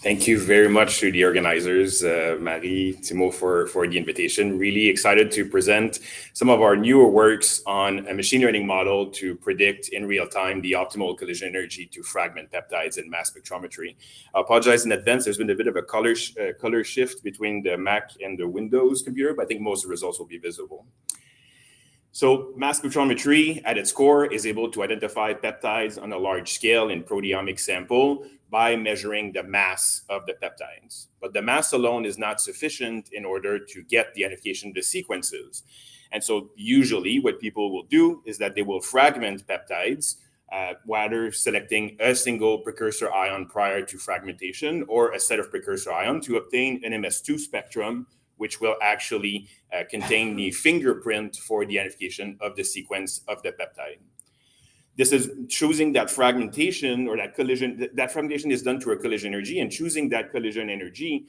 Thank you very much to the organizers, Marie, Timo, for the invitation. Really excited to present some of our newer works on a machine learning model to predict in real time the optimal collision energy to fragment peptides in mass spectrometry. I apologize in advance. There's been a bit of a color shift between the Mac and the Windows computer, but I think most of the results will be visible. So mass spectrometry at its core is able to identify peptides on a large scale in proteomic sample by measuring the mass of the peptides. But the mass alone is not sufficient in order to get the identification of the sequences. And so usually what people will do is that they will fragment peptides, whether selecting a single precursor ion prior to fragmentation or a set of precursor ions to obtain an MS2 spectrum, which will actually contain the fingerprint for the identification of the sequence of the peptide. This is choosing that fragmentation or that collision. That fragmentation is done through a collision energy, and choosing that collision energy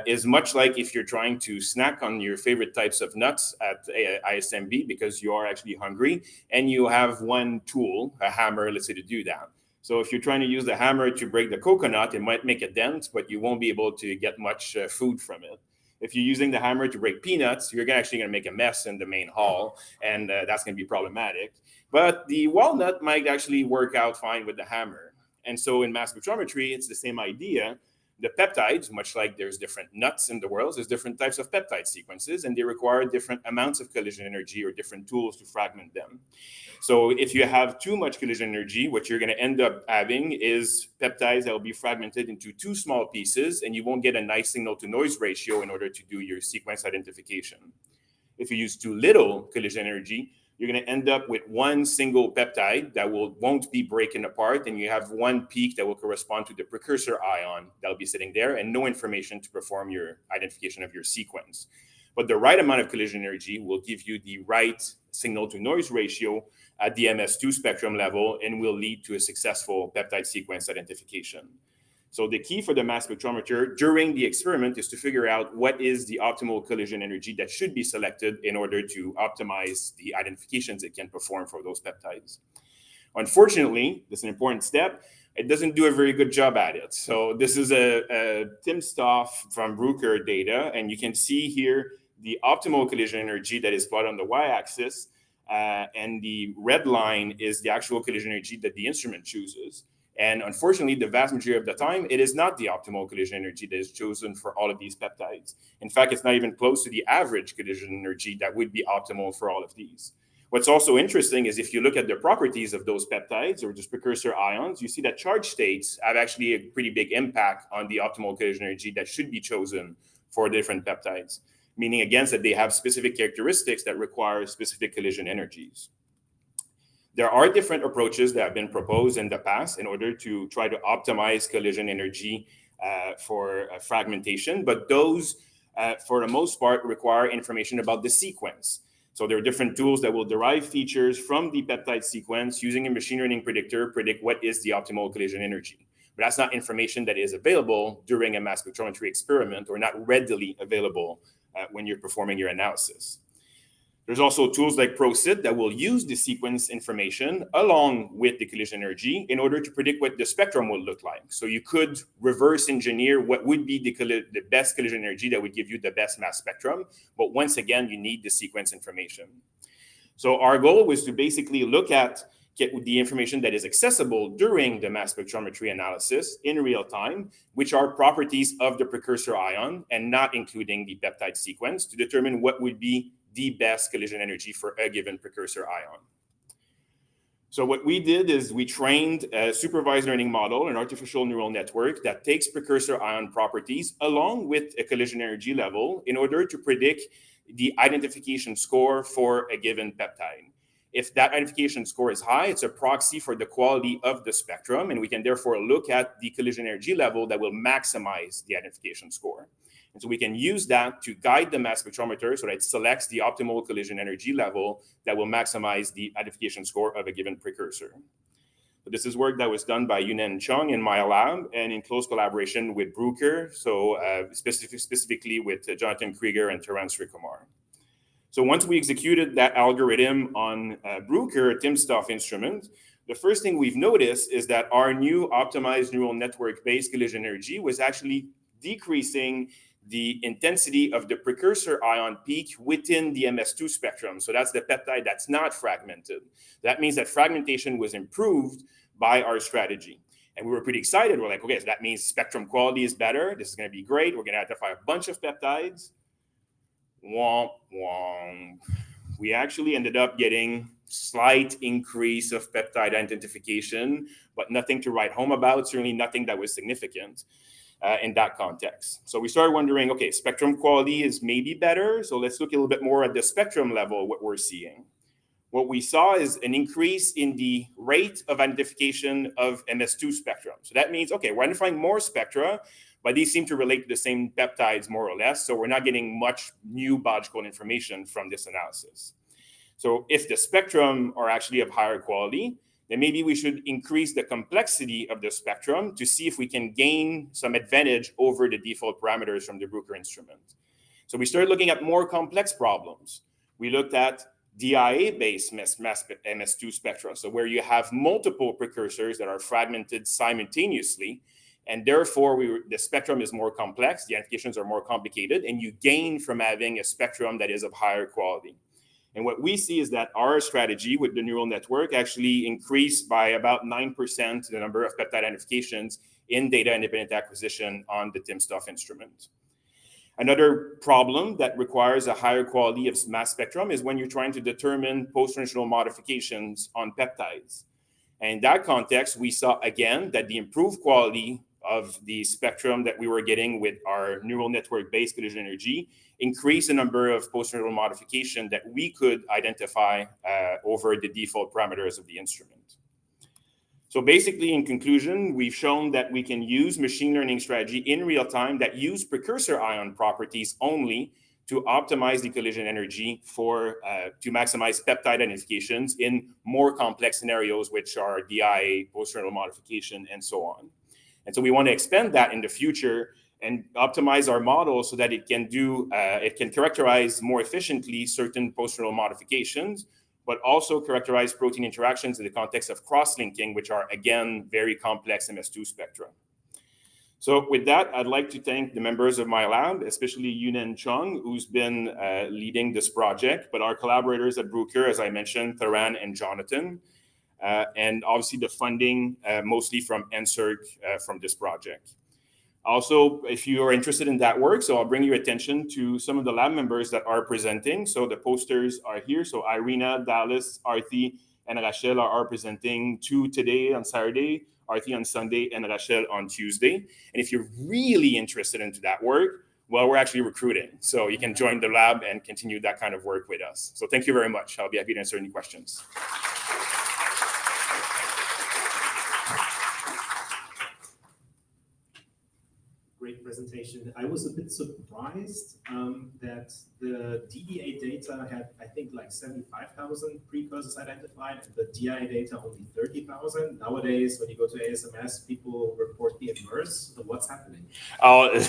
is much like if you're trying to snack on your favorite types of nuts at ISMB because you are actually hungry and you have one tool, a hammer, let's say, to do that. So if you're trying to use the hammer to break the coconut, it might make a dent, but you won't be able to get much food from it. If you're using the hammer to break peanuts, you're actually going to make a mess in the main hall, and that's going to be problematic. But the walnut might actually work out fine with the hammer. And so in mass spectrometry, it's the same idea. The peptides, much like there's different nuts in the world, there's different types of peptide sequences, and they require different amounts of collision energy or different tools to fragment them. So if you have too much collision energy, what you're going to end up having is peptides that will be fragmented into two small pieces, and you won't get a nice signal-to-noise ratio in order to do your sequence identification. If you use too little collision energy, you're going to end up with one single peptide that won't be breaking apart, and you have one peak that will correspond to the precursor ion that will be sitting there and no information to perform your identification of your sequence. But the right amount of collision energy will give you the right signal-to-noise ratio at the MS2 spectrum level and will lead to a successful peptide sequence identification. So the key for the mass spectrometer during the experiment is to figure out what is the optimal collision energy that should be selected in order to optimize the identifications it can perform for those peptides. Unfortunately, this is an important step. It doesn't do a very good job at it. So this is a timsTOF from Bruker data, and you can see here the optimal collision energy that is plotted on the y-axis, and the red line is the actual collision energy that the instrument chooses. And unfortunately, the vast majority of the time, it is not the optimal collision energy that is chosen for all of these peptides. In fact, it's not even close to the average collision energy that would be optimal for all of these. What's also interesting is if you look at the properties of those peptides or just precursor ions, you see that charge states have actually a pretty big impact on the optimal collision energy that should be chosen for different peptides, meaning again that they have specific characteristics that require specific collision energies. There are different approaches that have been proposed in the past in order to try to optimize collision energy for fragmentation, but those, for the most part, require information about the sequence. So there are different tools that will derive features from the peptide sequence using a machine learning predictor, predict what is the optimal collision energy. But that's not information that is available during a mass spectrometry experiment or not readily available when you're performing your analysis. There's also tools like ProSit that will use the sequence information along with the collision energy in order to predict what the spectrum will look like. So you could reverse engineer what would be the best collision energy that would give you the best mass spectrum. But once again, you need the sequence information. So our goal was to basically look at the information that is accessible during the mass spectrometry analysis in real time, which are properties of the precursor ion and not including the peptide sequence, to determine what would be the best collision energy for a given precursor ion. So what we did is we trained a supervised learning model, an artificial neural network that takes precursor ion properties along with a collision energy level in order to predict the identification score for a given peptide. If that identification score is high, it's a proxy for the quality of the spectrum, and we can therefore look at the collision energy level that will maximize the identification score. And so we can use that to guide the mass spectrometer so that it selects the optimal collision energy level that will maximize the identification score of a given precursor. So this is work that was done by Yunen Chung in my lab and in close collaboration with Bruker, so specifically with Jonathan Krieger and Terence Ricomar. So once we executed that algorithm on Bruker timsTOF instrument, the first thing we've noticed is that our new optimized neural network-based collision energy was actually decreasing the intensity of the precursor ion peak within the MS2 spectrum. So that's the peptide that's not fragmented. That means that fragmentation was improved by our strategy. And we were pretty excited. We're like, okay, so that means spectrum quality is better. This is going to be great. We're going to identify a bunch of peptides. Womp, womp. We actually ended up getting slight increase of peptide identification, but nothing to write home about, certainly nothing that was significant in that context. So we started wondering, okay, spectrum quality is maybe better. So let's look a little bit more at the spectrum level, what we're seeing. What we saw is an increase in the rate of identification of MS2 spectrum. So that means, okay, we're identifying more spectra, but these seem to relate to the same peptides more or less. So we're not getting much new biological information from this analysis. So if the spectrum are actually of higher quality, then maybe we should increase the complexity of the spectrum to see if we can gain some advantage over the default parameters from the Bruker instrument. So we started looking at more complex problems. We looked at DIA-based MS2 spectra, so where you have multiple precursors that are fragmented simultaneously, and therefore the spectrum is more complex, the identifications are more complicated, and you gain from having a spectrum that is of higher quality. And what we see is that our strategy with the neural network actually increased by about 9% the number of peptide identifications in data-independent acquisition on the timsTOF instrument. Another problem that requires a higher quality of mass spectrum is when you're trying to determine post-translational modifications on peptides. And in that context, we saw again that the improved quality of the spectrum that we were getting with our neural network-based collision energy increased the number of post-translational modification that we could identify over the default parameters of the instrument. So basically, in conclusion, we've shown that we can use machine learning strategy in real time that use precursor ion properties only to optimize the collision energy to maximize peptide identifications in more complex scenarios, which are DIA, post-translational modification, and so on. And so we want to expand that in the future and optimize our model so that it can characterize more efficiently certain post-translational modifications, but also characterize protein interactions in the context of cross-linking, which are, again, very complex MS2 spectra. So with that, I'd like to thank the members of my lab, especially Yunen Chung, who's been leading this project, but our collaborators at Bruker, as I mentioned, Theran and Jonathan, and obviously the funding mostly from NSERC from this project. Also, if you are interested in that work, so I'll bring your attention to some of the lab members that are presenting. So the posters are here. So Irina, Dallas, Arthi, and Rachel are presenting 2 today on Saturday, Arthi on Sunday, and Rachel on Tuesday. And if you're really interested into that work, well, we're actually recruiting. So you can join the lab and continue that kind of work with us. So thank you very much. I'll be happy to answer any questions. Great presentation. I was a bit surprised that the DDA data had, I think, like 75,000 precursors identified, and the DIA data only 30,000. Nowadays, when you go to ASMS, people report the inverse. So what's happening? Oh,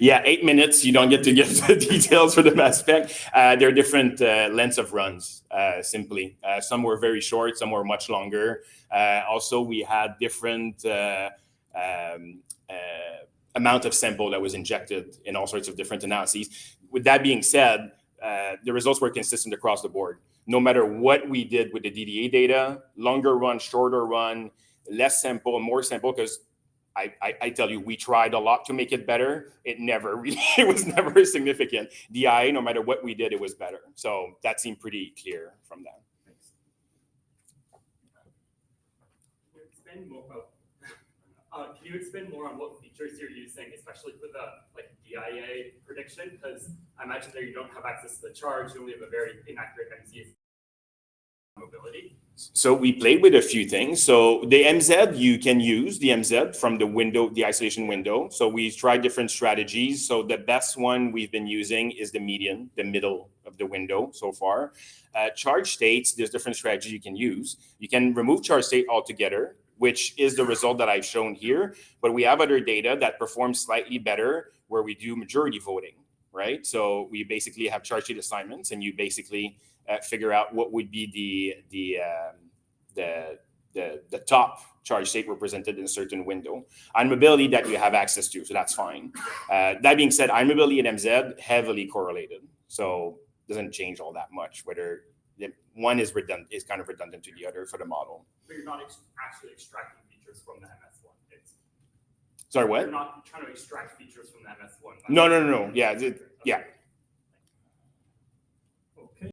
yeah, 8 minutes. You don't get to give the details for the mass spec. There are different lengths of runs, simply. Some were very short, some were much longer. Also, we had different amount of sample that was injected in all sorts of different analyses. With that being said, the results were consistent across the board. No matter what we did with the DDA data, longer run, shorter run, less sample, more sample, because I tell you, we tried a lot to make it better. It was never significant. DIA, no matter what we did, it was better. So that seemed pretty clear from that. Thanks. Can you expand more on what features you're using, especially for the DIA prediction? Because I imagine that you don't have access to the charge, you only have a very inaccurate MZ mobility. So we played with a few things. So the MZ, you can use the MZ from the window, the isolation window. So we tried different strategies. So the best one we've been using is the median, the middle of the window so far. Charge states, there's different strategies you can use. You can remove charge state altogether, which is the result that I've shown here. But we have other data that performs slightly better where we do majority voting, right? So we basically have charge state assignments, and you basically figure out what would be the the top charge state represented in a certain window. Ion mobility that you have access to, so that's fine. That being said, ion mobility and MZ heavily correlated, so it doesn't change all that much whether one is kind of redundant to the other for the model. But you're not actually extracting features from the MS1. Sorry, what? You're not trying to extract features from the MS1. No. Yeah, yeah.